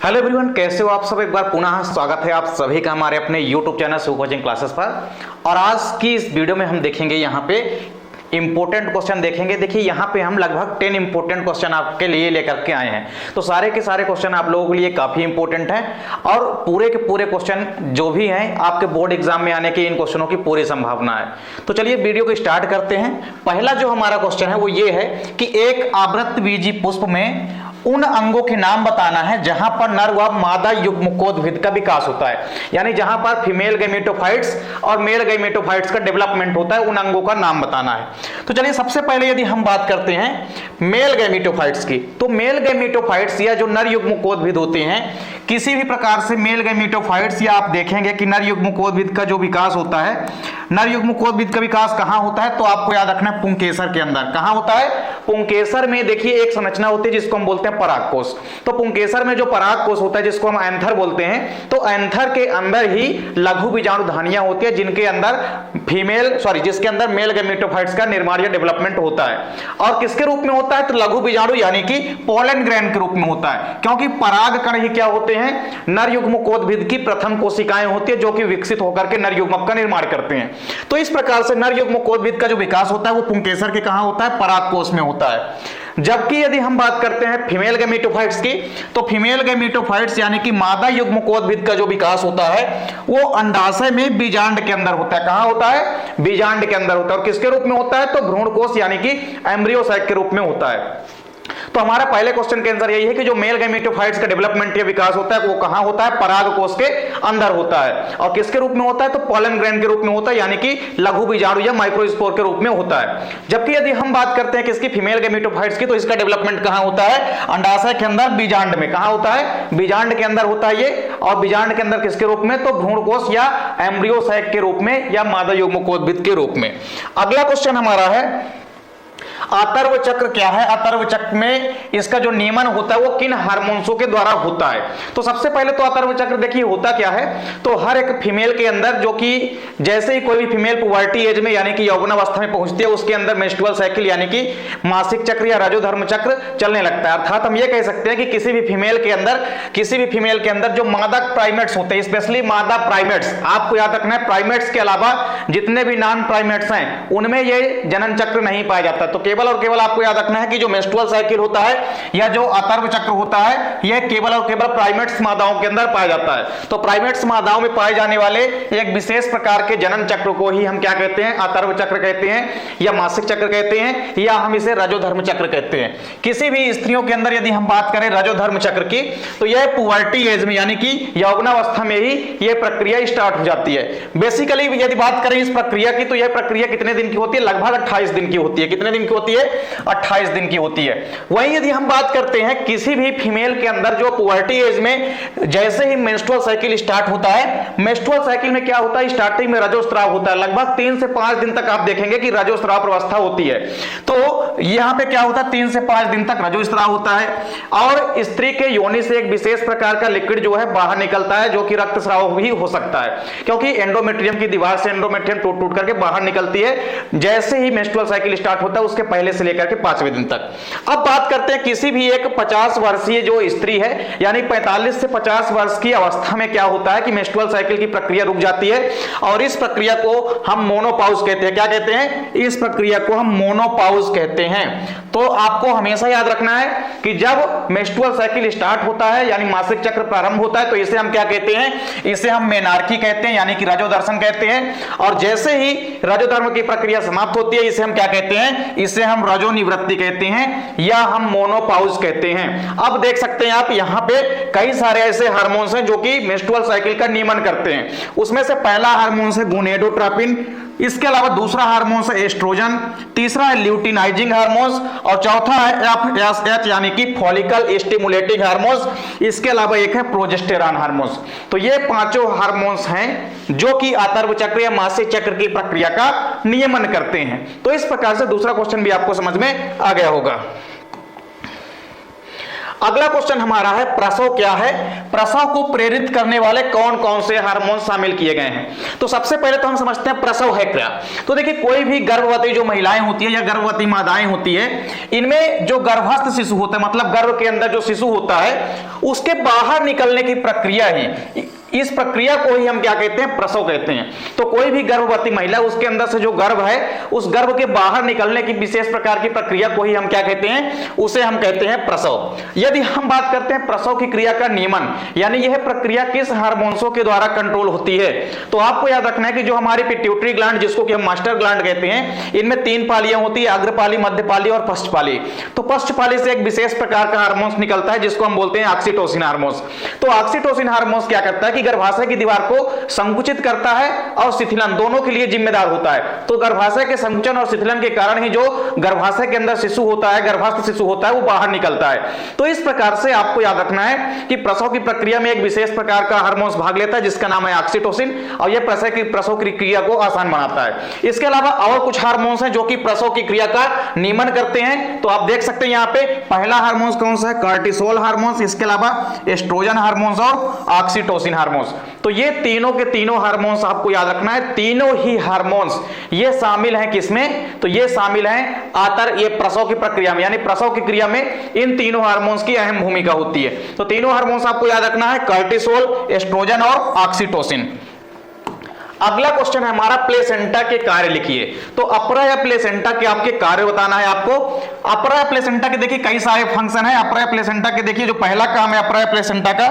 Hello everyone, कैसे हो आप सब। एक बार पुनः स्वागत है आप सभी का हमारे अपने YouTube channel Shiv coaching classes पर। और आज की इस वीडियो में हम देखेंगे यहाँ पे इंपॉर्टेंट क्वेश्चन देखेंगे। देखिए यहाँ पे हम लगभग 10 इंपॉर्टेंट क्वेश्चन आपके लिए लेकर के आए हैं। तो सारे के सारे क्वेश्चन आप लोगों के लिए काफी इंपॉर्टेंट हैं और पूरे के पूरे क्वेश्चन जो भी हैं आपके बोर्ड एग्जाम में आने की इन क्वेश्चनों की पूरी संभावना है। तो चलिए वीडियो को स्टार्ट करते हैं। पहला जो हमारा क्वेश्चन है वो ये है कि एक आवृतबीजी पुष्प में उन अंगों के नाम बताना है जहां पर नर व मादा युग्मकोद्भिद का विकास होता है, यानी जहां पर फीमेल गैमेटोफाइट्स और मेल गैमेटोफाइट्स का डेवलपमेंट होता है, उन अंगों का नाम बताना है। तो चलिए सबसे पहले यदि हम बात करते हैं मेल गैमेटोफाइट्स की, तो मेल गैमेटोफाइट्स या जो नर युग्मकोद्भिद होते हैं, किसी भी प्रकार से मेल गैमेटोफाइट्स या आप देखेंगे कि नर युग्मकोद्भिद का जो विकास होता है, नर युग्मकोद्भिद का विकास कहां होता है, तो आपको याद रखना है पुंकेसर के अंदर। कहां होता है? पुंकेसर में। देखिए एक संरचना होती है जिसको हम बोलते हैं परागकोश। तो पुंकेसर में जो परागकोश होता है जिसको हम एंथर बोलते हैं, तो एंथर के अंदर ही लघु बीजाणुधानियां होती है जिनके अंदर जिसके अंदर मेल गैमेटोफाइट्स का निर्माण या डेवलपमेंट होता है। और किसके रूप में होता है? तो लघु बीजाणु यानी कि पोलन ग्रेन के रूप में होता है, क्योंकि पराग कण ही क्या होते हैं? नर युग्मकोद्भिद की प्रथम कोशिकाएं होती है जो कि विकसित होकर के नर युग्मक का निर्माण करते हैं। तो इस प्रकार से नर युग्मकोद्भिद का जो विकास होता है वो पुंकेसर के कहां होता है? परागकोश में होता है। जबकि यदि हम बात करते हैं फीमेल गैमेटोफाइट्स की, तो फीमेल गैमेटोफाइट्स यानी कि मादा युग्मकोद्भिद का जो विकास होता है वो अंडाशय में बीजांड के अंदर होता है। कहां होता है? बीजांड के अंदर होता है। और किसके रूप में होता है? तो भ्रूणकोश यानी कि एम्ब्रियो साइक के रूप में होता है। तो हमारा पहले क्वेश्चन के आंसर यही है कि जो मेल गैमेटोफाइट्स का डेवलपमेंट या विकास होता है वो कहां होता है? परागकोश के अंदर होता है। और किसके रूप में होता है? तो पोलन ग्रेन के रूप में होता है, यानी कि लघु बीजाणु या माइक्रोस्पोर के रूप में होता है। जबकि यदि हम बात करते हैं किसकी? फीमेल गैमेटोफाइट्स की, तो इसका डेवलपमेंट कहां होता है? अंडाशय के अंदर बीजांड में। कहां होता है? बीजांड के अंदर होता है ये। और बीजांड के अंदर किसके रूप में? तो भ्रूणकोश या एम्ब्रियो साइक के रूप में या मादा युग्मकोद्भिद के रूप में। अगला क्वेश्चन हमारा है अतर्व चक्र क्या है? अतर्व चक्र में इसका जो नियमन होता है वो किन हार्मोन्सों के द्वारा होता है? तो सबसे पहले तो अतर्व चक्र देखिए होता क्या है। तो हर एक फीमेल के अंदर, जो कि जैसे ही कोई भी फीमेल पुबर्टी एज में यानी कि यौवनावस्था में पहुंचती है, उसके अंदर मेंस्ट्रुअल साइकिल यानी कि मासिक चक्र या रजोधर्म चक्र चलने लगता है। अर्थात हम ये कह सकते हैं कि किसी भी फीमेल के अंदर जो मादा प्राइमेट्स होते हैं, स्पेशली मादा प्राइमेट्स, आपको याद रखना है प्राइमेट्स के अलावा जितने भी नॉन प्राइमेट्स हैं उनमें ये जनन चक्र नहीं पाया जाता। तो केवल और केवल आपको याद रखना है कि जो मेंस्ट्रुअल साइकिल होता है या जो अतर्व चक्र होता है यह केवल और केवल प्राइमेट्स मादाओं के अंदर पाया जाता है। तो प्राइमेट्स मादाओं में पाए जाने वाले एक विशेष प्रकार के जनन चक्र को ही हम क्या कहते हैं? अतर्व चक्र कहते हैं, या मासिक चक्र कहते हैं, या हम इसे रजोधर्म चक्र कहते हैं। किसी भी स्त्रियों के अंदर यदि हम बात करें रजोधर्म चक्र की, तो यह पुबर्टी एज में यानी कि यौवनावस्था में ही यह प्रक्रिया स्टार्ट हो जाती है। बेसिकली यदि बात करें इस प्रक्रिया की, तो यह प्रक्रिया कितने दिन की होती है? लगभग 28 दिन की होती है। कितने दिन की होती है? 28 दिन की होती है। वहीं यदि हम बात करते हैं किसी भी फीमेल के अंदर जो पुबर्टी एज में जैसे ही मेंस्ट्रुअल साइकिल स्टार्ट होता है, मेंस्ट्रुअल साइकिल में क्या होता है? स्टार्टिंग में रजोस्राव होता है। लगभग 3 से 5 दिन तक आप देखेंगे कि रजोस्राव अवस्था होती है। तो यहां पे क्या होता है? 3 से 5 दिन तक रजोस्राव होता है और स्त्री के योनि से एक विशेष प्रकार का लिक्विड जो है बाहर निकलता है, जो कि रक्तस्राव भी हो सकता है, क्योंकि एंडोमेट्रियम की दीवार से एंडोमेट्रियम टूट टूट करके बाहर निकलती है जैसे ही मेंस्ट्रुअल साइकिल स्टार्ट होता है, उसके पहले से लेकर के 5वें दिन तक। अब बात करते हैं किसी भी एक 50 वर्षीय जो स्त्री है, यानी 45 से 50 वर्ष की अवस्था में क्या होता है कि मेंस्ट्रुअल साइकिल की प्रक्रिया रुक जाती है और इस प्रक्रिया को हम मोनोपॉज कहते हैं। क्या कहते हैं? इस प्रक्रिया को हम मोनोपॉज कहते हैं। तो आपको हमेशा याद रखना है कि जब मेंस्ट्रुअल साइकिल स्टार्ट होता है यानी मासिक चक्र प्रारंभ होता है, तो इसे हम क्या कहते हैं? इसे हम मेनार्की कहते हैं, यानी कि रजोदर्शन कहते हैं। और जैसे ही रजोधर्म की प्रक्रिया समाप्त होती है, इसे हम क्या कहते हैं? इसे हम रजोनिवृत्ति कहते हैं या हम मोनोपॉज कहते हैं। अब देख सकते हैं आप यहां पे कई सारे ऐसे हार्मोन्स हैं जो कि मेंस्ट्रुअल साइकिल का नियमन करते हैं। उसमें से पहला हार्मोन है गोनेडोट्रोपिन, इसके अलावा दूसरा हार्मोन है एस्ट्रोजन, तीसरा है ल्यूटिनाइजिंग हार्मोन्स और चौथा है एफएसएच यानी कि फॉलिकल स्टिमुलेटिंग हार्मोन्स। इसके अलावा एक है प्रोजेस्टेरॉन हार्मोन्स। तो ये पांचों हार्मोन्स हैं जो कि अतर्व चक्र या मासिक चक्र की प्रक्रिया का नियमन करते हैं। तो इस प्रकार से दूसरा क्वेश्चन भी आपको समझ में आ गया होगा। अगला क्वेश्चन हमारा है प्रसव क्या है, प्रसव को प्रेरित करने वाले कौन कौन से हार्मोन शामिल किए गए हैं। तो सबसे पहले तो हम समझते हैं प्रसव है क्या। तो देखिए कोई भी गर्भवती जो महिलाएं होती है या गर्भवती माताएं होती है, इनमें जो गर्भस्थ शिशु होता है, मतलब गर्भ के अंदर जो शिशु होता है, उसके बाहर निकलने की प्रक्रिया ही, इस प्रक्रिया को ही हम क्या कहते हैं, प्रसव कहते हैं। तो कोई भी गर्भवती महिला, उसके अंदर से जो गर्भ है, उस गर्भ के बाहर निकलने की विशेष प्रकार की प्रक्रिया को ही हम क्या कहते हैं, उसे हम कहते हैं प्रसव। यदि हम बात करते हैं प्रसव की क्रिया का नियमन, यानी यह प्रक्रिया किस हार्मोन्सों के द्वारा कंट्रोल होती है, तो आपको याद रखना है कि जो हमारी पिट्यूटरी ग्लैंड, जिसको कि हम मास्टर ग्लैंड कहते हैं, इनमें 3 पालियां होती है, अग्रपाली, मध्यपाली और पश्चपाली। तो पश्चपाली से एक विशेष प्रकार का हार्मोन निकलता है जिसको हम बोलते हैं ऑक्सीटोसिन हार्मोन। तो ऑक्सीटोसिन हार्मोन क्या करता है कि गर्भाशय की दीवार को संकुचित करता है और शिथिलन दोनों के लिए जिम्मेदार होता है। तो गर्भाशय के संकुचन और शिथिलन के कारण ही जो गर्भाशय के अंदर शिशु होता है, गर्भस्थ शिशु होता है, वो बाहर निकलता है। तो इस प्रकार से आपको याद रखना है कि प्रसव की प्रक्रिया में एक विशेष प्रकार का हार्मोन भाग लेता है जिसका नाम है ऑक्सीटोसिन, और यह प्रसव की क्रिया को आसान बनाता है। इसके अलावा और कुछ हार्मोन्स हैं जो कि प्रसव की क्रिया का नियमन करते हैं। तो आप देख सकते हैं यहाँ पे पहला हार्मोन कौन सा है, कार्टिसोल हार्मोन, इसके अलावा एस्ट्रोजन हार्मोन और ऑक्सीटोसिन हार्मोन। तो ये तीनों के तीनों हार्मोन्स आपको याद रखना है, तीनों ही हार्मोन्स ये शामिल हैं किसमें, तो ये शामिल हैं ये प्रसव की प्रक्रिया में, यानी प्रसव की क्रिया में इन तीनों हार्मोन्स की अहम भूमिका होती है। तो तीनों हार्मोन्स आपको याद रखना है, कार्टिसोल, एस्ट्रोजन और ऑक्सीटोसिन। अगला क्वेश्चन है हमारा प्लेसेंटा के कार्य लिखिए। तो अपर या प्लेसेंटा के आपके कार्य बताना है आपको। अपर या प्लेसेंटा के देखिए कई सारे फंक्शन है। अपर या प्लेसेंटा के देखिए जो पहला काम है अपर या प्लेसेंटा का,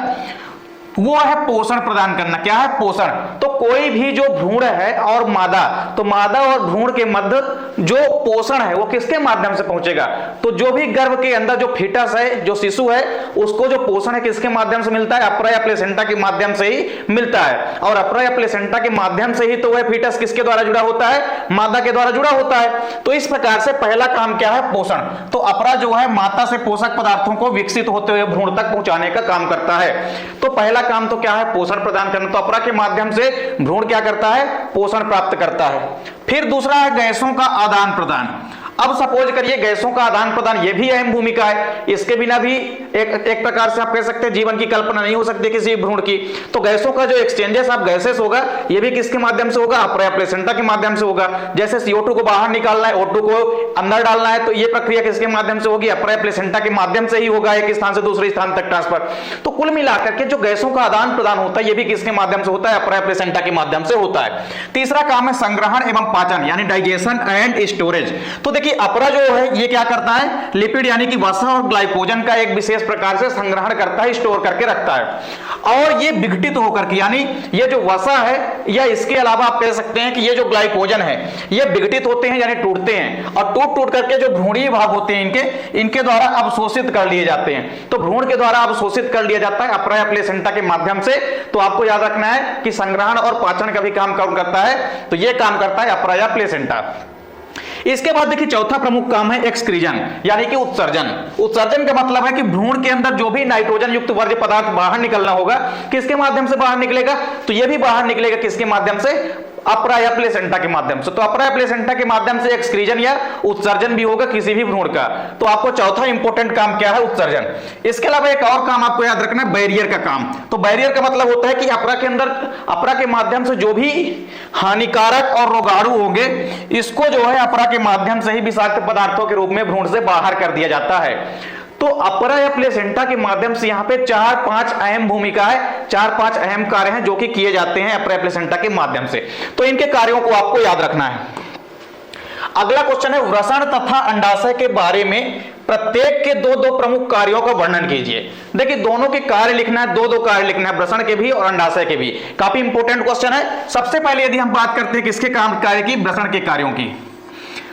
वो है पोषण प्रदान करना। क्या है, पोषण। तो कोई भी जो भ्रूण है और मादा, तो मादा और भ्रूण के मध्य जो पोषण है वो किसके माध्यम से पहुंचेगा, तो जो भी गर्भ के अंदर जो फीटस है, जो शिशु है, उसको जो पोषण है किसके माध्यम से मिलता है, अपर या प्लेसेंटा के माध्यम से ही मिलता है। और अपर या प्लेसेंटा के माध्यम से ही तो वह फीटस किसके द्वारा जुड़ा होता है, मादा के द्वारा जुड़ा होता है। तो इस प्रकार से पहला काम क्या है, पोषण। तो अपरा जो है माता से पोषक पदार्थों को विकसित होते हुए भ्रूण तक पहुंचाने का काम करता है। तो पहला काम तो क्या है, पोषण प्रदान करना। तो अपरा के माध्यम से भ्रूण क्या करता है, पोषण प्राप्त करता है। फिर दूसरा है गैसों का आदान प्रदान। अब सपोज करिए गैसों का आदान प्रदान, ये भी अहम भूमिका है। इसके बिना भी एक प्रकार से आप कह सकते हैं जीवन की कल्पना नहीं हो सकती किसी भ्रूण की। तो गैसों का जो एक्सचेंजेस ऑफ गैसेस होगा, ये भी किसके माध्यम से होगा, अपर या प्लेसेंटा के माध्यम से होगा। जैसे CO2 को बाहर निकालना है, O2 को अंदर डालना है, तो ये प्रक्रिया किसके माध्यम से होगी, अपर या प्लेसेंटा के माध्यम से ही होगा, एक स्थान से दूसरे स्थान तक ट्रांसफर। तो कुल मिलाकर के जो गैसों का आदान प्रदान होता है, ये भी किसके माध्यम से होता है, अपर या प्लेसेंटा के माध्यम से होता है। तीसरा काम है संग्रहण एवं पाचन, यानी डाइजेशन एंड स्टोरेज। तो देखिए अपरा जो है ये क्या करता है, लिपिड यानी कि वसा और ग्लाइकोजन का एक विशेष प्रकार से संग्रहण करता है, स्टोर करके रखता है। और ये विघटित होकर के, यानी ये जो वसा है या इसके अलावा आप कह सकते हैं कि ये जो ग्लाइकोजन है, ये विघटित होते हैं यानी टूटते हैं, और टूट टूट करके जो भ्रूणीय भाग होते हैं इनके द्वारा अवशोषित कर लिए जाते हैं। तो भ्रूण के द्वारा अवशोषित कर लिया जाता है अपर या प्लेसेंटा के माध्यम से। तो आपको याद रखना है कि संग्रहण और पाचन का भी काम कौन करता है, तो ये काम करता है अपर या प्लेसेंटा। इसके बाद देखिए चौथा प्रमुख काम है एक्सक्रीजन, यानी कि उत्सर्जन। उत्सर्जन का मतलब है कि भ्रूण के अंदर जो भी नाइट्रोजन युक्त वर्ज्य पदार्थ बाहर निकलना होगा, किसके माध्यम से बाहर निकलेगा, तो ये भी बाहर निकलेगा किसके माध्यम से, अपर या प्लेसेंटा के माध्यम से। तो अपर या प्लेसेंटा के माध्यम से एक्सक्रीजन या उत्सर्जन भी होगा किसी भी भ्रूण का। तो आपको चौथा इंपॉर्टेंट काम क्या है, उत्सर्जन। इसके अलावा एक और काम आपको याद रखना है, बैरियर का काम। तो बैरियर का मतलब होता है कि अपरा के अंदर, अपरा के माध्यम से जो भी हानिकारक और रोगाणु होंगे, इसको जो है अपरा के माध्यम से ही विषाक्त पदार्थों के रूप में भ्रूण से बाहर कर दिया जाता है। तो अपरा या प्लेसेंटा के माध्यम से यहाँ पे 4-5 अहम भूमिका है, 4-5 अहम कार्य हैं जो कि किए जाते हैं अपरा या प्लेसेंटा के माध्यम से। तो इनके कार्यों को आपको याद रखना है। अगला क्वेश्चन है वृषण तथा अंडाशय के बारे में प्रत्येक के दो प्रमुख कार्यों का वर्णन कीजिए। देखिए दोनों के कार्य लिखना है, दो कार्य लिखना है, वृषण के भी और अंडाशय के भी। काफी इंपॉर्टेंट क्वेश्चन है। सबसे पहले यदि हम बात करते हैं किसके काम कार्य की, वृषण के कार्यों की,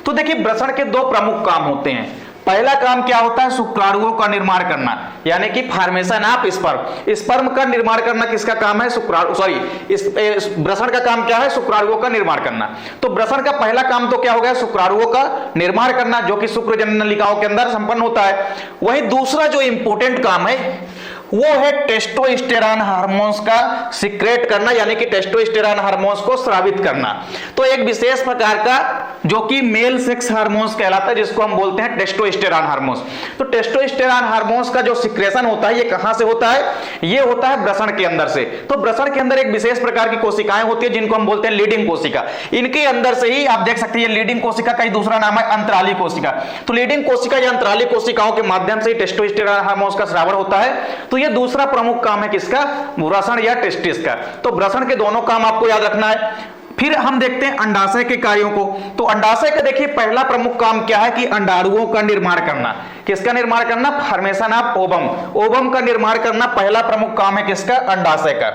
तो देखिए वृषण के 2 प्रमुख काम होते हैं। पहला काम क्या होता है, शुक्राणुओं का निर्माण करना, यानी कि फॉर्मेशन ऑफ स्पर्म। स्पर्म का निर्माण करना किसका काम है, वृषण का काम क्या है, शुक्राणुओं का निर्माण करना। तो वृषण का पहला काम तो क्या हो गया, शुक्राणुओं का निर्माण करना, जो कि शुक्रजनन नलिकाओं के अंदर संपन्न होता है। वही दूसरा जो इंपॉर्टेंट काम है वो है टेस्टोस्टेरॉन हार्मोन्स का सीक्रेट करना, यानी कि टेस्टोस्टेरॉन हार्मोन्स को स्रावित करना। तो एक विशेष प्रकार का जो कि मेल सेक्स हार्मोन्स कहलाता है, जिसको हम बोलते हैं टेस्टोस्टेरॉन हार्मोन्स। तो टेस्टोस्टेरॉन हार्मोन्स का जो सिक्रेशन होता है ये कहां से होता है? ये होता है वृषण के अंदर से। तो वृषण के अंदर एक विशेष प्रकार की कोशिकाएं होती है जिनको हम बोलते हैं लीडिंग कोशिका। इनके अंदर से ही आप देख सकते हैं, ये लीडिंग कोशिका का ही दूसरा नाम है अंतराली कोशिका। तो लीडिंग कोशिका या अंतराली कोशिकाओं के माध्यम से टेस्टोस्टेरॉन हार्मोन्स का स्रावन होता है। तो ये दूसरा प्रमुख काम है किसका? वृषण या टेस्टिस का। तो वृषण के दोनों काम आपको याद रखना है। फिर हम देखते हैं अंडाशय के कार्यों को। तो अंडाशय का देखिए पहला प्रमुख काम क्या है कि अंडाणुओं का निर्माण करना। किसका निर्माण करना? Formation of ovum. ओवम का निर्माण करना पहला प्रमुख काम है किसका? अंडाशय का।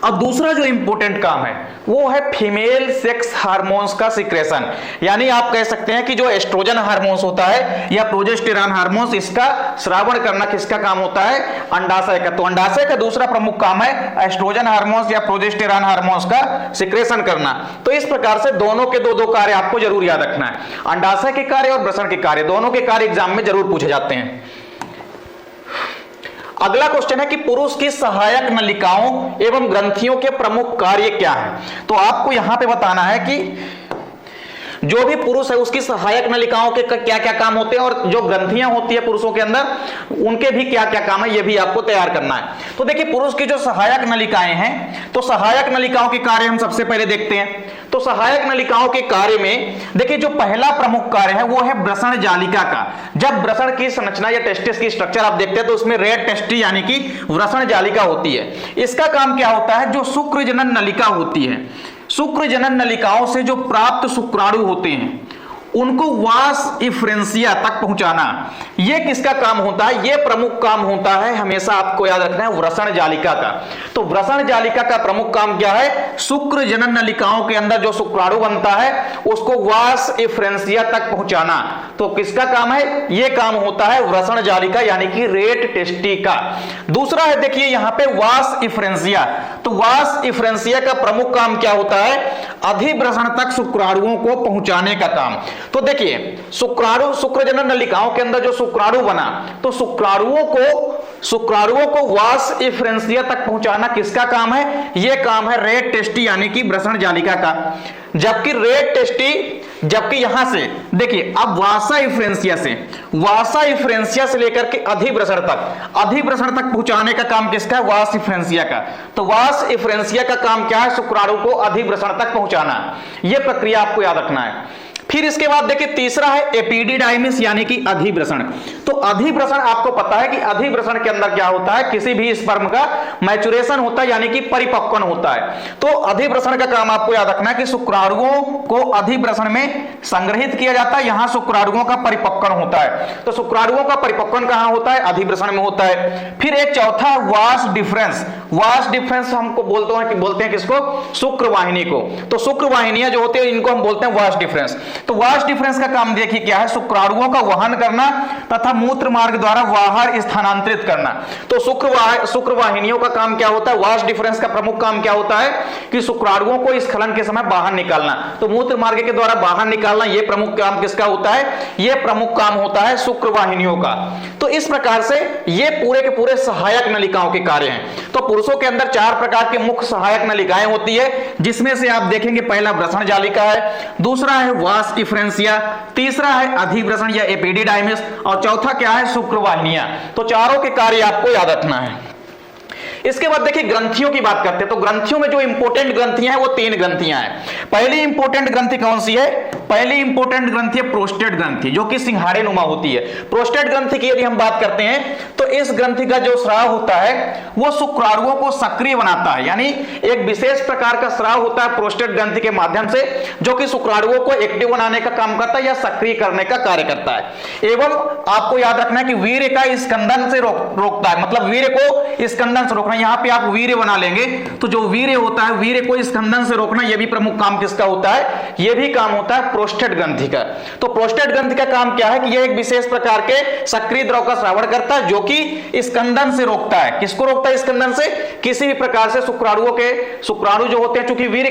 अब दूसरा जो इंपॉर्टेंट काम है वो है फीमेल सेक्स हार्मोन्स का सिक्रेशन, यानी आप कह सकते हैं कि जो एस्ट्रोजन हार्मोन्स होता है या प्रोजेस्टेरॉन हार्मोन्स, इसका श्रावण करना किसका काम होता है? अंडाशय का। तो अंडाशय का दूसरा प्रमुख काम है एस्ट्रोजन हार्मोन्स या प्रोजेस्टेरॉन हार्मोन्स का सिक्रेशन करना। तो इस प्रकार से दोनों के दो कार्य आपको जरूर याद रखना है। अंडाशय के कार्य और वृषण के कार्य, दोनों के कार्य एग्जाम में जरूर पूछे जाते हैं। अगला क्वेश्चन है कि पुरुष की सहायक नलिकाओं एवं ग्रंथियों के प्रमुख कार्य क्या है? तो आपको यहां पे बताना है कि जो भी पुरुष है उसकी सहायक नलिकाओं के क्या क्या काम होते हैं और जो ग्रंथियां होती है पुरुषों के अंदर उनके भी क्या क्या काम है, ये भी आपको तैयार करना है। तो देखिए पुरुष की जो सहायक नलिकाएं हैं, तो सहायक नलिकाओं के कार्य हम सबसे पहले देखते हैं। तो सहायक नलिकाओं के कार्य में देखिए जो पहला प्रमुख कार्य है वो है वृषण जालिका का। जब वृषण की संरचना या टेस्टिस की स्ट्रक्चर आप देखते हैं तो उसमें रेड टेस्टी यानी कि वृषण जालिका होती है। इसका काम क्या होता है? जो शुक्र जनन नलिका होती है, शुक्र जनन नलिकाओं से जो प्राप्त शुक्राणु होते हैं उनको वास इफ्रेंसिया तक पहुंचाना, यह किसका काम होता है? यह प्रमुख काम होता है, हमेशा आपको याद रखना है, वृषण जालिका का। तो वृषण जालिका का प्रमुख काम क्या है? शुक्र जनन नलिकाओं के अंदर जो शुक्राणु बनता है उसको वास इफ्रेंसिया तक पहुंचाना। तो किसका काम है? यह काम होता है वृषण जालिका यानी कि रेड टेस्टी का। दूसरा है देखिए यहां पे वास इफ्रेंसिया। तो वास इफ्रेंसिया का प्रमुख काम क्या होता है? अधिवृषण तक शुक्राणुओं को पहुंचाने का काम। तो देखिए शुक्राणु, शुक्र जनन नलिकाओं के अंदर जो शुक्राणु बना, तो शुक्राणुओं को वास इफ्रेंसिया तक पहुंचाना किसका काम है? यह काम है रेड टेस्टी यानी कि वृषण जालिका का। जबकि रेड टेस्टी, जबकि यहां से देखिए अब वासा इफ्रेंसिया से लेकर के अधिवृषण तक पहुंचाने का काम किसका है? वास इफ्रेंसिया का। तो वास इफ्रेंसिया का काम क्या है? शुक्राणु को अधिवृषण तक पहुंचाना। यह प्रक्रिया आपको याद रखना है। फिर इसके बाद देखिए तीसरा है एपिडिडाइमिस यानी कि अधिवृषण। तो अधिवृषण आपको पता है कि अधिवृषण के अंदर क्या होता है? किसी भी स्पर्म का मैचुरेशन होता है यानी कि परिपक्वन होता है। तो अधिवृषण का काम आपको याद रखना है कि शुक्राणुओं को अधिवृषण में संग्रहित किया जाता है, यहां शुक्राणुओं का परिपक्वन होता है। तो शुक्राणुओं का परिपक्वन कहां होता है? अधिवृषण में होता है। फिर एक चौथा वास डिफरेंस। वास डिफरेंस हमको बोलते हैं किसको? शुक्रवाहिनी को। तो शुक्रवाहिनियां जो होती है इनको हम बोलते हैं वास डिफरेंस। तो वास डिफरेंस का काम देखिए क्या है? शुक्राणुओं का वहन करना तथा मूत्र मार्ग द्वारा बाहर स्थानांतरित करना। तो शुक्रवाहिनियों का काम क्या होता है? वास डिफरेंस का प्रमुख काम क्या होता है कि शुक्राणुओं को स्खलन के समय बाहर निकालना। तो मूत्र मार्ग के द्वारा बाहर निकालना, यह प्रमुख काम किसका होता है? यह प्रमुख काम होता है शुक्रवाहिनियों का। तो इस प्रकार से ये पूरे के पूरे सहायक नलिकाओं के कार्य हैं। तो पुरुषों के अंदर 4 प्रकार की मुख्य सहायक नलिकाएं होती है, जिसमें से आप देखेंगे पहला वृषण जालिका है, दूसरा है वास इफ्रेंसिया, तीसरा है अधिवृषण या एपिडिडाइमिस और चौथा क्या है? शुक्रवाहिनियां। तो चारों के कार्य आपको याद रखना है। इसके बाद देखिए ग्रंथियों की बात करते हैं। तो ग्रंथियों में जो इंपोर्टेंट ग्रंथियां हैं वो 3 ग्रंथियां हैं। पहली इंपोर्टेंट ग्रंथि कौन सी है? पहली इंपोर्टेंट ग्रंथि है प्रोस्टेट ग्रंथि, जो कि सिंहाड़े नुमा होती है। प्रोस्टेट ग्रंथि की यदि हम बात करते हैं तो इस ग्रंथि का जो स्राव होता है वो शुक्राणुओं को सक्रिय बनाता है, यानी एक विशेष प्रकार का स्राव होता है प्रोस्टेट ग्रंथि के माध्यम से, जो कि शुक्राणुओं को एक्टिव बनाने का काम करता है या सक्रिय करने का कार्य करता है। एवं आपको याद रखना है कि वीर्य का स्कंदन से रोकता है, मतलब वीर्य को स्कंदन से रोकना। यहां पे आप वीर्य बना लेंगे तो जो वीर्य होता है, वीर्य को स्कंदन से रोकना, यह भी प्रमुख काम किसका होता है? यह भी काम होता है प्रोस्टेट ग्रंथि का। तो प्रोस्टेट ग्रंथि का काम क्या है कि यह एक विशेष प्रकार के सक्रिय द्रव का स्रावण करता है जो कि स्कंदन से रोकता है। किसको रोकता है? स्कंदन से। किसी भी प्रकार से शुक्राणु जो होते हैं, चूंकि वीर्य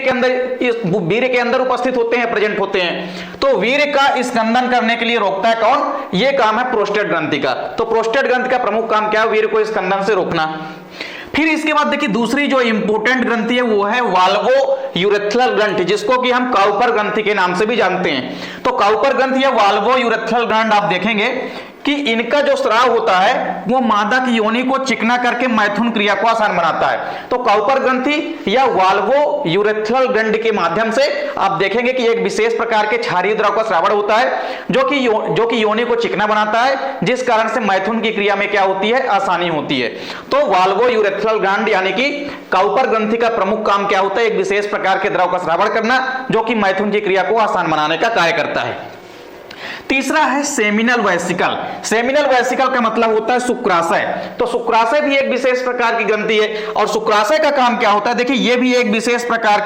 के अंदर उपस्थित होते हैं, प्रेजेंट होते हैं, तो वीर्य का स्कंदन करने के लिए रोकता है कौन? यह काम है प्रोस्टेट ग्रंथि का। तो प्रोस्टेट ग्रंथि का प्रमुख काम क्या है? वीर्य को स्कंदन से रोकना। फिर इसके बाद देखिए दूसरी जो इंपोर्टेंट ग्रंथि है वो है वाल्वो यूरेथ्रल ग्रंथि, जिसको कि हम काउपर ग्रंथि के नाम से भी जानते हैं। तो काउपर ग्रंथि या वाल्वो यूरेथ्रल ग्रंथि आप देखेंगे कि इनका जो स्राव होता है वो मादा की योनि को चिकना करके मैथुन क्रिया को आसान बनाता है। तो काउपर ग्रंथि या वाल्वो यूरेथ्रल ग्रंथि के माध्यम से आप देखेंगे कि एक विशेष प्रकार के क्षारीय द्रव का स्रावण होता है जो कि योनि को चिकना बनाता है, जिस कारण से मैथुन की क्रिया में क्या होती है? आसानी होती है। तो वाल्वो यूरेथ्रल ग्रंथि यानी कि काउपर ग्रंथि का प्रमुख काम क्या होता है? एक विशेष प्रकार के द्रव का स्रावण करना जो कि मैथुन की क्रिया को आसान बनाने का कार्य करता है। तीसरा है सेमिनल वेसिकल। सेमिनल वेसिकल का मतलब होता है शुक्राशय। तो शुक्राशय भी एक विशेष प्रकार की ग्रंथि है और शुक्राशय का काम क्या होता है? देखिए ये भी एक विशेष प्रकार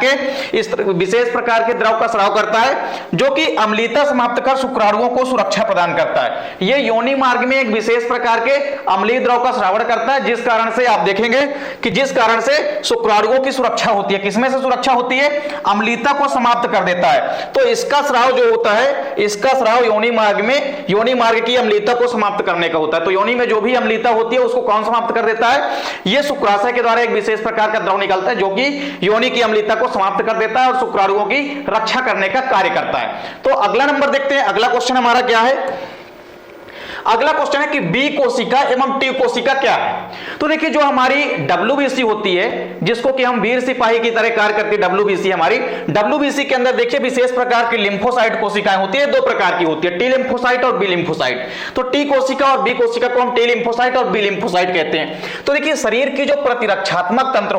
के द्रव का स्राव करता है जो कि अम्लीयता समाप्त कर शुक्राणुओं को सुरक्षा प्रदान करता है। ये योनि मार्ग में एक विशेष प्रकार के अम्लीय द्रव का श्रावण करता है, जिस कारण से आप देखेंगे कि जिस कारण से शुक्राणुओं की सुरक्षा होती है। किसमें से सुरक्षा होती है? अम्लीयता को समाप्त कर देता है। तो इसका स्राव जो होता है, इसका स्राव योनि मार्ग की अम्लीयता को समाप्त करने का होता है। तो योनि में जो भी अम्लीयता होती है उसको कौन समाप्त कर देता है? यह शुक्राशय के द्वारा एक विशेष प्रकार का द्रव निकलता है जो कि योनि की अम्लीयता को समाप्त कर देता है और शुक्राणुओं की रक्षा करने का कार्य करता है। तो अगला नंबर देखते हैं, अगला क्वेश्चन हमारा क्या है? अगला क्वेश्चन है कि बी कोशिका एवं टी कोशिका क्या है? तो देखिए जो हमारी WBC होती है, जिसको कि हम वीर सिपाही की तरह कार्य करती है, WBC हमारी, WBC के अंदर देखिए विशेष प्रकार की लिम्फोसाइट कोशिकाएं होती है। दो प्रकार की होती है, टी लिम्फोसाइट और बी लिम्फोसाइट। तो टी कोशिका और बी कोशिका को हम टी लिम्फोसाइट और बी लिम्फोसाइट कहते हैं। तो देखिए शरीर की जो प्रतिरक्षात्मक तंत्र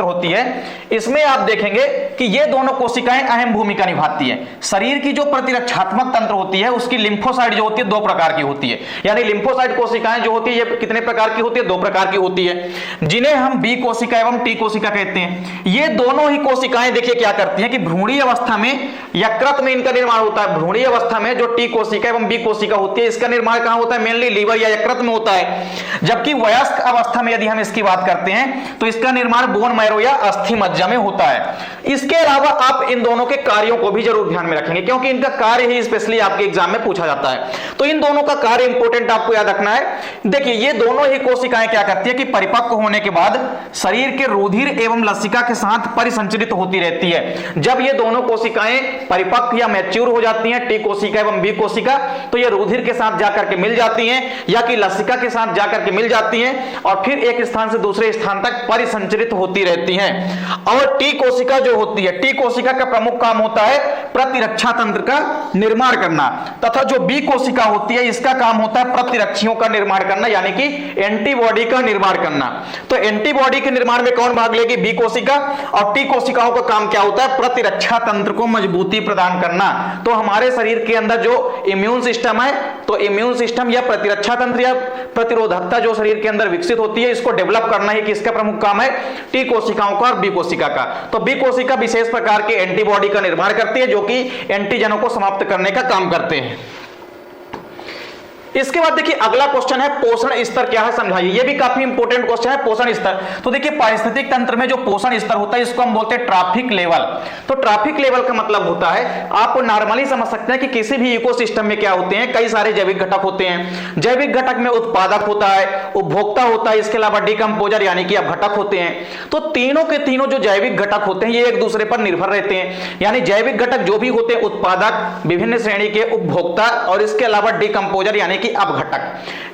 होती है, इसमें आप देखेंगे कि ये दोनों कोशिकाएं अहम भूमिका निभाती है। शरीर की जो प्रतिरक्षात्मक तंत्र होती है उसकी लिम्फोसाइट जो होती है दो प्रकार की होती है। यानी लिम्फोसाइट कोशिकाएं जो होती है ये कितने प्रकार की होती है? दो प्रकार की होती है, जिन्हें हम बी कोशिका एवं टी कोशिका कहते हैं। ये दोनों ही कोशिकाएं देखिए क्या करती हैं कि भ्रूणीय अवस्था में यकृत में इनका निर्माण होता है। भ्रूणीय अवस्था में जो टी कोशिका एवं बी कोशिका होती है इसका निर्माण कहां होता है? मेनली लीवर या यकृत में होता है। जबकि वयस्क अवस्था में यदि हम इसकी बात करते हैं तो इसका निर्माण बोन मैरो या अस्थि मज्जा में होता है। इसके अलावा आप इन दोनों के कार्यों को भी जरूर ध्यान में रखेंगे क्योंकि इनका कार्य ही स्पेशली आपके एग्जाम में पूछा जाता है। तो इन दोनों का कार्य इंपॉर्टेंट आपको याद रखना है। देखिए ये दोनों ही कोशिकाएं क्या करती है कि परिपक्व होने के बाद शरीर के रुधिर एवं लसिका के साथ परिसंचरित होती रहती है। जब ये दोनों कोशिकाएं परिपक्व या मैच्योर हो जाती हैं, टी कोशिका एवं बी कोशिका, तो ये रुधिर के साथ जाकर के मिल जाती हैं या कि लसिका के साथ जाकर के मिल जाती हैं और फिर एक स्थान से दूसरे स्थान तक परिसंचरित होती रहती हैं। और टी कोशिका जो होती है, टी कोशिका का प्रमुख काम होता है प्रतिरक्षा तंत्र का निर्माण करना, तथा जो बी कोशिका होती है इसका काम होता है प्रतिरक्षियों का निर्माण करना यानी कि एंटीबॉडी का निर्माण करना। तो एंटीबॉडी के निर्माण में कौन भाग लेगी? बी कोशिका। और टी कोशिकाओं का काम क्या होता है? प्रतिरक्षा तंत्र को मजबूती प्रदान करना। तो हमारे शरीर के अंदर जो इम्यून सिस्टम है, तो इम्यून सिस्टम या प्रतिरक्षा तंत्र या प्रतिरोधकता जो शरीर के अंदर विकसित होती है इसको डेवलप करना ही किसका प्रमुख काम है? टी कोशिकाओं का और बी कोशिका का। तो बी कोशिका विशेष प्रकार के एंटीबॉडी का निर्माण करती है जो कि एंटीजनों को समाप्त करने का काम करते हैं। इसके बाद देखिए अगला क्वेश्चन है पोषण स्तर क्या है समझाइए। ये भी काफी इंपॉर्टेंट क्वेश्चन है, पोषण स्तर। तो देखिए पारिस्थितिक तंत्र में जो पोषण स्तर होता है इसको हम बोलते हैं ट्रॉफिक लेवल। तो ट्रॉफिक लेवल का मतलब होता है, आप नॉर्मली समझ सकते हैं कि किसी भी इकोसिस्टम में क्या होते हैं, कई सारे जैविक घटक होते हैं। जैविक घटक में उत्पादक होता है, उपभोक्ता होता है, इसके अलावा डिकम्पोजर यानी कि घटक होते हैं। तो तीनों के तीनों जो जैविक घटक होते हैं ये एक दूसरे पर निर्भर रहते हैं। यानी जैविक घटक जो भी होते हैं, उत्पादक, विभिन्न श्रेणी के, उपभोक्ता और इसके अलावा डिकम्पोजर यानी अपघटक,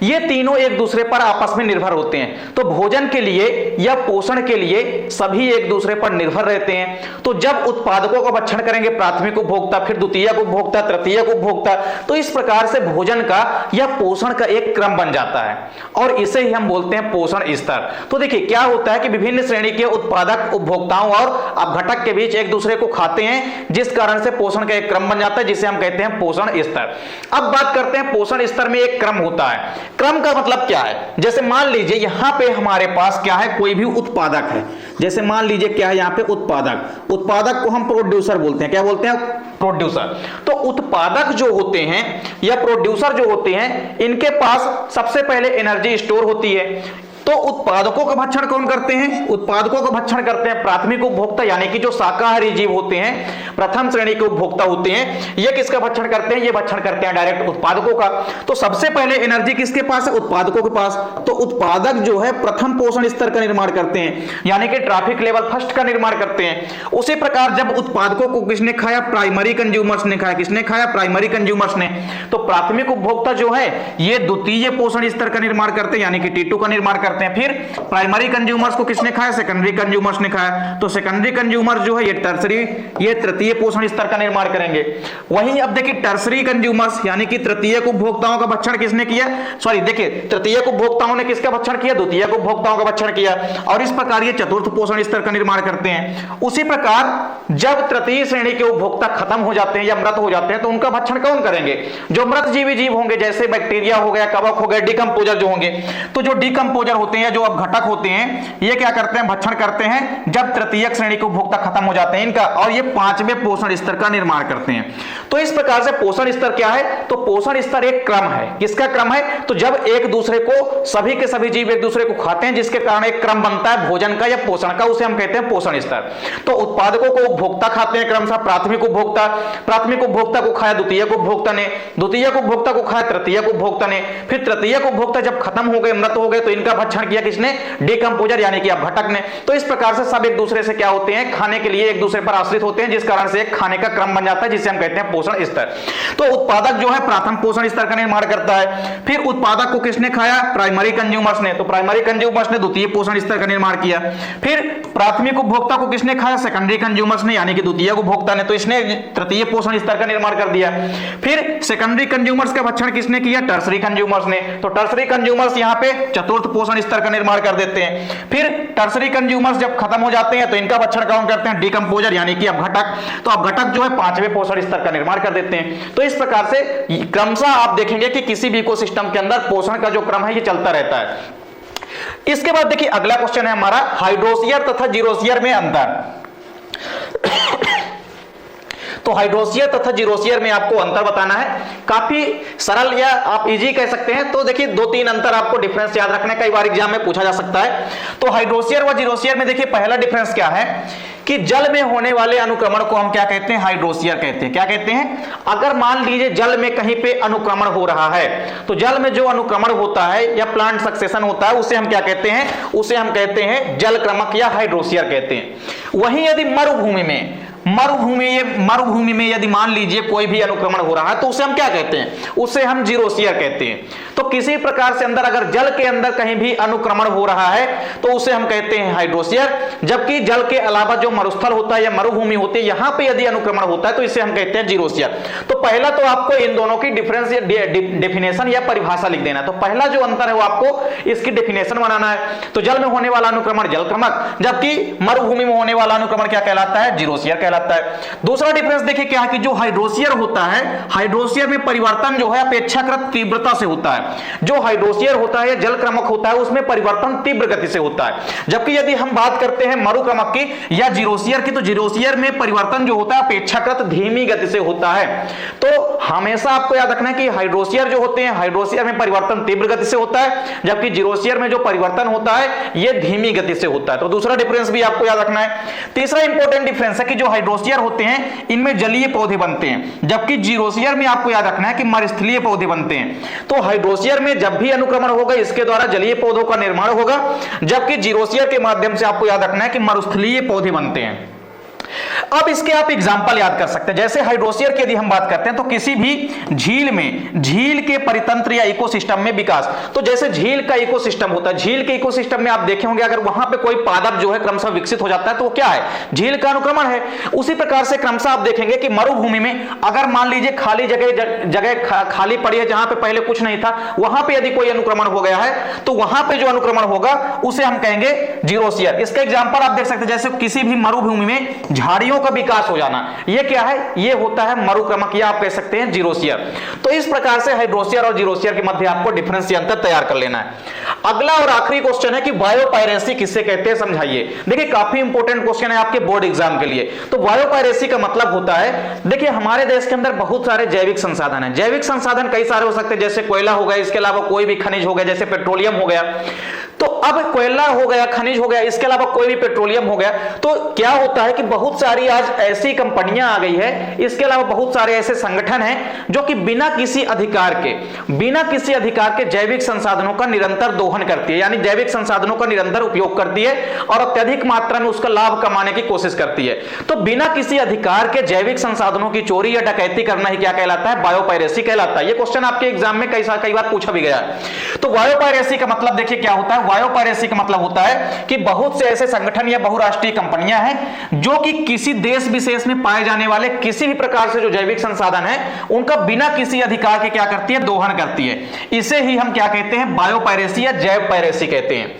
ये तीनों एक दूसरे पर आपस में निर्भर होते हैं। तो भोजन के लिए या पोषण के लिए सभी एक दूसरे पर निर्भर रहते हैं। तो जब उत्पादकों का भक्षण करेंगे प्राथमिक उपभोक्ता, फिर द्वितीयक उपभोक्ता, तृतीयक उपभोक्ता, तो इस प्रकार से भोजन का या पोषण का एक क्रम बन जाता है और इसे ही हम बोलते हैं पोषण स्तर। तो देखिए क्या होता है कि विभिन्न श्रेणी के उत्पादक, उपभोक्ताओं और अपघटक के बीच एक दूसरे को खाते हैं, जिस कारण से पोषण का एक क्रम बन जाता है जिसे हम कहते हैं पोषण स्तर। अब बात करते हैं पोषण स्तर में एक क्रम होता है। क्रम का मतलब क्या है, जैसे मान लीजिए यहां पे हमारे पास क्या है, कोई भी उत्पादक है, जैसे मान लीजिए क्या है यहां पे उत्पादक, उत्पादक को हम प्रोड्यूसर बोलते हैं, क्या बोलते हैं, प्रोड्यूसर। तो उत्पादक जो होते हैं या प्रोड्यूसर जो होते हैं, इनके पास सबसे पहले एनर्जी स्टोर होती है। तो उत्पादकों का भक्षण कौन करते हैं, उत्पादकों का भक्षण करते हैं प्राथमिक उपभोक्ता, यानी कि जो शाकाहारी जीव होते हैं, प्रथम श्रेणी के उपभोक्ता होते हैं, ये किसका भक्षण करते हैं, ये भक्षण करते हैं डायरेक्ट उत्पादकों का। तो सबसे पहले एनर्जी किसके पास है, उत्पादकों के पास। तो उत्पादक जो है प्रथम पोषण स्तर का निर्माण करते हैं, यानी कि ट्रैफिक लेवल फर्स्ट का निर्माण करते हैं। उसी प्रकार जब उत्पादकों को किसने खाया, प्राइमरी कंज्यूमर्स ने खाया, किसने खाया, प्राइमरी कंज्यूमर्स ने। तो प्राथमिक उपभोक्ता जो है ये द्वितीय पोषण स्तर का निर्माण करते हैं, यानी कि T2 का निर्माण करते हैं। फिर प्राइमरी कंज्यूमर्स को किसने खाया, सेकेंडरी कंज्यूमर्स ने खाया। तो सेकेंडरी कंज्यूमर जो है ये टर्सरी, ये तृतीय पोषण स्तर का निर्माण करेंगे। वहीं अब देखिए टर्सरी कंज्यूमर्स यानी कि तृतीय उपभोक्ताओं का भक्षण किसने किया, सॉरी देखिए तृतीय उपभोक्ताओं ने किसका भक्षण किया, द्वितीय उपभोक्ताओं का भक्षण किया, और इस प्रकार ये चतुर्थ पोषण स्तर का निर्माण करते हैं। उसी प्रकार जब तृतीय श्रेणी के उपभोक्ता खत्म हो जाते हैं या मृत हो जाते हैं, तो उनका भक्षण कौन करेंगे, जो मृत जीवी जीव होंगे, जैसे बैक्टीरिया हो गया, कवक हो गया, डिकम्पोजर जो होंगे। तो जो डिकम्पोजर होते हैं, जो अब घटक होते हैं, ये क्या करते हैं, भक्षण करते हैं जब तृतीय श्रेणी के उपभोक्ता खत्म हो जाते हैं इनका, और ये पांचवें पोषण स्तर का निर्माण करते हैं। तो इस प्रकार से पोषण स्तर क्या है, तो पोषण स्तर एक क्रम है। किसका क्रम है, तो जब एक दूसरे को, सभी के सभी जीव एक दूसरे को खाते हैं, जिसके कारण एक क्रम बनता है भोजन का या पोषण का, उसे हम कहते हैं पोषण स्तर। तो उत्पादकों को उपभोक्ता खाते हैं क्रमशः, प्राथमिक उपभोक्ता, प्राथमिक उपभोक्ता को खाया द्वितीय उपभोक्ता ने, द्वितीय उपभोक्ता को खाया तृतीय उपभोक्ता ने, फिर तृतीय उपभोक्ता जब खत्म हो गए, मृत हो गए, तो इनका भक्षण किया किसने, डिकम्पोजर यानी कि अब घटक ने। तो इस प्रकार से सब एक दूसरे से क्या होते हैं, खाने के लिए एक दूसरे पर आश्रित होते हैं, जिस कारण से एक खाने का क्रम बन जाता है, जिसे हम कहते हैं पोषण स्तर। तो उत्पादक जो है प्रथम पोषण स्तर का निर्माण करता है। फिर उत्पादक को किसने खाया, प्राइमरी कंज्यूमर्स ने, तो प्राइमरी कंज्यूमर्स ने द्वितीय पोषण स्तर का निर्माण किया। फिर प्राथमिक उपभोक्ता को किसने खाया, सेकेंडरी कंज्यूमर्स ने, यानी कि द्वितीय उपभोक्ता ने, तो इसने तृतीय पोषण स्तर का निर्माण कर दिया। फिर सेकेंडरी कंज्यूमर्स का भक्षण किसने किया, टर्सरी कंज्यूमर्स ने, तो टर्सरी कंज्यूमर्स यहां पे चतुर्थ पोषण स्तर का निर्माण कर देते हैं। फिर टर्सरी कंज्यूमर्स जब खत्म हो जाते हैं, तो इनका भक्षण कौन करते हैं, डिकम्पोजर यानी कि अब घटक। तो अब घटक जो है पांचवें पोषण स्तर का निर्माण कर देते हैं। तो इस प्रकार से क्रमशः आप देखेंगे कि किसी भी इकोसिस्टम के अंदर पोषण का जो क्रम है ये चलता रहता है। इसके बाद देखिए अगला क्वेश्चन है हमारा, हाइड्रोस्फीयर तथा जीरोस्फीयर में अंतर। तो हाइड्रोस्फीयर तथा जीरोस्फीयर में आपको अंतर बताना है, काफी सरल या आप इजी कह सकते हैं। तो देखिए दो तीन अंतर आपको डिफरेंस याद रखने, कई बार एग्जाम में पूछा जा सकता है। तो हाइड्रोस्फीयर व जीरोस्फीयर में देखिए पहला डिफरेंस क्या है कि जल में होने वाले अनुक्रमण को हम क्या कहते हैं, हाइड्रोस्फीयर कहते हैं। क्या कहते हैं, अगर मान लीजिए जल में कहीं पे अनुक्रमण हो रहा है, तो जल में जो अनुक्रमण होता है या प्लांट सक्सेशन होता है, उसे हम क्या कहते हैं, उसे हम कहते हैं जल क्रमक या हाइड्रोस्फीयर कहते हैं। वहीं यदि मरुभूमि में यदि मान लीजिए कोई भी अनुक्रमण हो रहा है, तो उसे हम क्या कहते हैं, उसे हम जीरोस्फीयर कहते हैं। तो किसी प्रकार से अंदर अगर जल के अंदर कहीं भी अनुक्रमण हो रहा है, तो उसे हम कहते हैं हाइड्रोस्फीयर। जबकि जल के अलावा जो मरुस्थल होता है या मरुभूमि होती है, यहां पे यदि अनुक्रमण होता है, तो इसे हम कहते हैं जीरोस्फीयर। तो पहला तो आपको इन दोनों की डिफरेंस डेफिनेशन या परिभाषा लिख देना। तो पहला जो अंतर है वो आपको इसकी डेफिनेशन बनाना है। तो जल में होने वाला अनुक्रमण जल क्रमक, जबकि मरुभूमि में होने वाला अनुक्रमण क्या कहलाता है, जीरोस्फीयर कहलाता है। दूसरा डिफरेंस देखिए क्या है कि जो हाइड्रोस्फीयर होता है, हाइड्रोस्फीयर में परिवर्तन जो है अपेक्षाकृत तीव्रता से होता है। जो हाइड्रोस्फीयर होता है या जल क्रमक होता है, उसमें परिवर्तन तीव्र गति से होता है। जबकि यदि हम बात करते हैं मरुक्रमक की या जीरोस्फीयर की, तो जीरोस्फीयर में परिवर्तन जो होता है अपेक्षाकृत धीमी गति से होता है। तो हमेशा आपको याद रखना है कि हाइड्रोस्फीयर जो होते हैं, हाइड्रोस्फीयर में परिवर्तन तीव्र गति से होता है, जबकि जीरोस्फीयर में जो परिवर्तन होता है ये धीमी गति से होता है। तो दूसरा डिफरेंस भी आपको याद रखना है। तीसरा इंपॉर्टेंट डिफरेंस है कि जो हाइड्रोस्फीयर होते हैं इनमें जलीय पौधे बनते हैं, जबकि जीरोस्फीयर में आपको याद रखना है कि मरुस्थलीय पौधे बनते हैं। तो हाइड्रोस्फीयर में जब भी अनुक्रमण होगा इसके द्वारा जलीय पौधों का निर्माण होगा, जबकि जीरोस्फीयर के माध्यम से आपको याद रखना है कि मरुस्थलीय पौधे बनते हैं। अब इसके आप एग्जाम्पल याद कर सकते हैं। जैसे हाइड्रोस्फीयर की यदि हम बात करते हैं, तो किसी भी झील के परितंत्र या इकोसिस्टम में विकास, तो जैसे झील का इकोसिस्टम होता है, झील के इकोसिस्टम में आप देखे होंगे अगर वहां पे कोई पादप जो है क्रमशः विकसित हो जाता है, तो वो क्या है, झील का अनुक्रमण है। उसी प्रकार से क्रमशः आप देखेंगे कि मरुभूमि में अगर मान लीजिए खाली जगह खाली पड़ी है, जहां पे पहले कुछ नहीं था, वहां पे यदि कोई अनुक्रमण हो गया है, तो वहां पे जो अनुक्रमण होगा उसे हम कहेंगे जीरोस्फीयर। इसका एग्जाम्पल आप देख सकते हैं, जैसे किसी भी मरुभूमि में झाड़ियों का विकास हो जाना, ये क्या है, ये होता है मरुक्रमक, या आप कह सकते हैं जीरोसियर। तो इस प्रकार से हाइड्रोसियर और जीरोसियर के मध्य आपको डिफरेंस अंतर तैयार कर लेना है। अगला और आखिरी क्वेश्चन है कि बायोपायरेसी किसे कहते हैं, समझाइए। देखिए काफी इंपॉर्टेंट क्वेश्चन है आपके बोर्ड एग्जाम के लिए। तो बायोपायरेसी का मतलब होता है, देखिए हमारे देश के अंदर बहुत सारे जैविक संसाधन हैं। जैविक संसाधन कई सारे हो सकते हैं, जैसे कोयला हो गया, इसके अलावा कोई भी खनिज हो गया, जैसे पेट्रोलियम हो गया। तो अब कोयला हो गया, खनिज हो गया, इसके अलावा कोई भी पेट्रोलियम हो गया, तो क्या होता है कि बहुत सारी आज ऐसी कंपनियां आ गई है, इसके अलावा बहुत सारे ऐसे संगठन हैं जो कि बिना किसी अधिकार के जैविक संसाधनों का निरंतर दोहन करती है, यानी जैविक संसाधनों का निरंतर उपयोग करती है और अत्यधिक मात्रा में उसका लाभ कमाने की कोशिश करती है। तो बिना किसी अधिकार के जैविक संसाधनों की चोरी या डकैती करना ही क्या कहलाता है, बायोपायरेसी कहलाता है। यह क्वेश्चन आपके एग्जाम में कई बार पूछा भी गया। तो बायोपायरेसी का मतलब देखिए क्या होता है, बायोपायरेसी का मतलब होता है कि बहुत से ऐसे संगठन या बहुराष्ट्रीय कंपनियां हैं जो कि किसी देश विशेष में पाए जाने वाले किसी भी प्रकार से जो जैविक संसाधन है उनका बिना किसी अधिकार के क्या करती है, दोहन करती है। इसे ही हम क्या कहते हैं, बायोपायरेसी या जैव पायरेसी कहते हैं।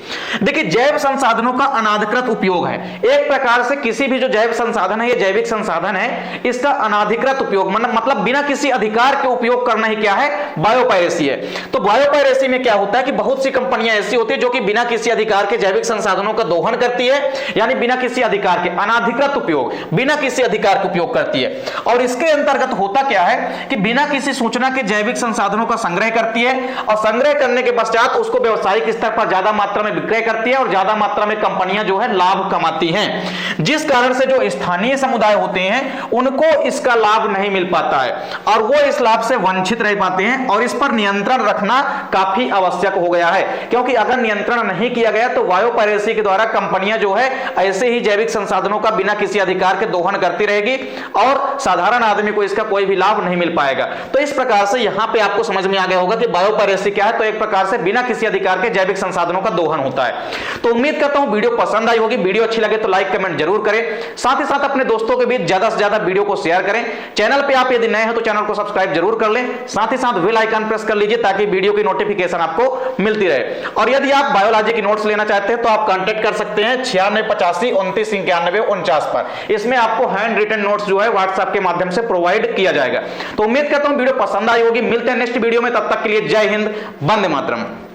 देखिए जैव संसाधनों का अनाधिकृत उपयोग है, एक प्रकार से किसी भी जो जैव संसाधन है, ये जैविक संसाधन है, इसका अनाधिकृत उपयोग मतलब बिना किसी अधिकार के उपयोग करना ही क्या है, बायोपायरेसी है। तो बायोपायरेसी में क्या होता है कि बहुत सी कंपनियां ऐसी होती है जो कि बिना किसी अधिकार के जैविक संसाधनों का दोहन करती है, यानी बिना किसी अधिकार के, अनाधिकृत उपयोग, बिना किसी अधिकार के उपयोग करती है। और इसके अंतर्गत होता क्या है कि बिना किसी सूचना के जैविक संसाधनों का संग्रह करती है और संग्रह करने के पश्चात उसको व्यावसायिक स्तर पर ज्यादा मात्रा में विक्रय करती है और ज्यादा मात्रा में कंपनियां जो है लाभ कमाती हैं, जिस कारण से जो स्थानीय समुदाय होते हैं उनको इसका लाभ नहीं मिल पाता है और वो इस लाभ से वंचित रह पाते हैं। और इस पर नियंत्रण रखना काफी आवश्यक हो गया है, क्योंकि अगर नियंत्रण नहीं किया गया तो बायोपायरेसी के द्वारा कंपनियां जो है ऐसे ही जैविक संसाधनों का बिना किसी अधिकार के दोहन करती रहेगी और साधारण आदमी को इसका कोई भी लाभ नहीं मिल पाएगा। तो इस प्रकार से यहां पे आपको समझ में आ गया होगा कि बायोपायरेसी क्या है। तो एक प्रकार से बिना किसी अधिकार के जैविक संसाधनों का दोहन होता है। तो उम्मीद करता हूं वीडियो पसंद आई होगी। वीडियो अच्छी लगे तो लाइक कमेंट जरूर करें, साथ ही साथ अपने दोस्तों के बीच ज्यादा से ज्यादा वीडियो को शेयर करें। चैनल पे आप यदि नए हैं तो चैनल को सब्सक्राइब जरूर कर लें, साथ ही साथ बेल आइकन प्रेस कर लीजिए ताकि वीडियो की नोटिफिकेशन आपको मिलती रहे। और यदि आप बायोलॉजी की नोट्स लेना चाहते हैं तो आप कांटेक्ट कर सकते हैं 9685299149 पर। इसमें आपको हैंड रिटन नोट्स जो है व्हाट्सएप के माध्यम से प्रोवाइड किया जाएगा। तो उम्मीद करता हूं वीडियो पसंद आई होगी। मिलते हैं नेक्स्ट वीडियो में, तब तक के लिए जय हिंद, वंदे मातरम।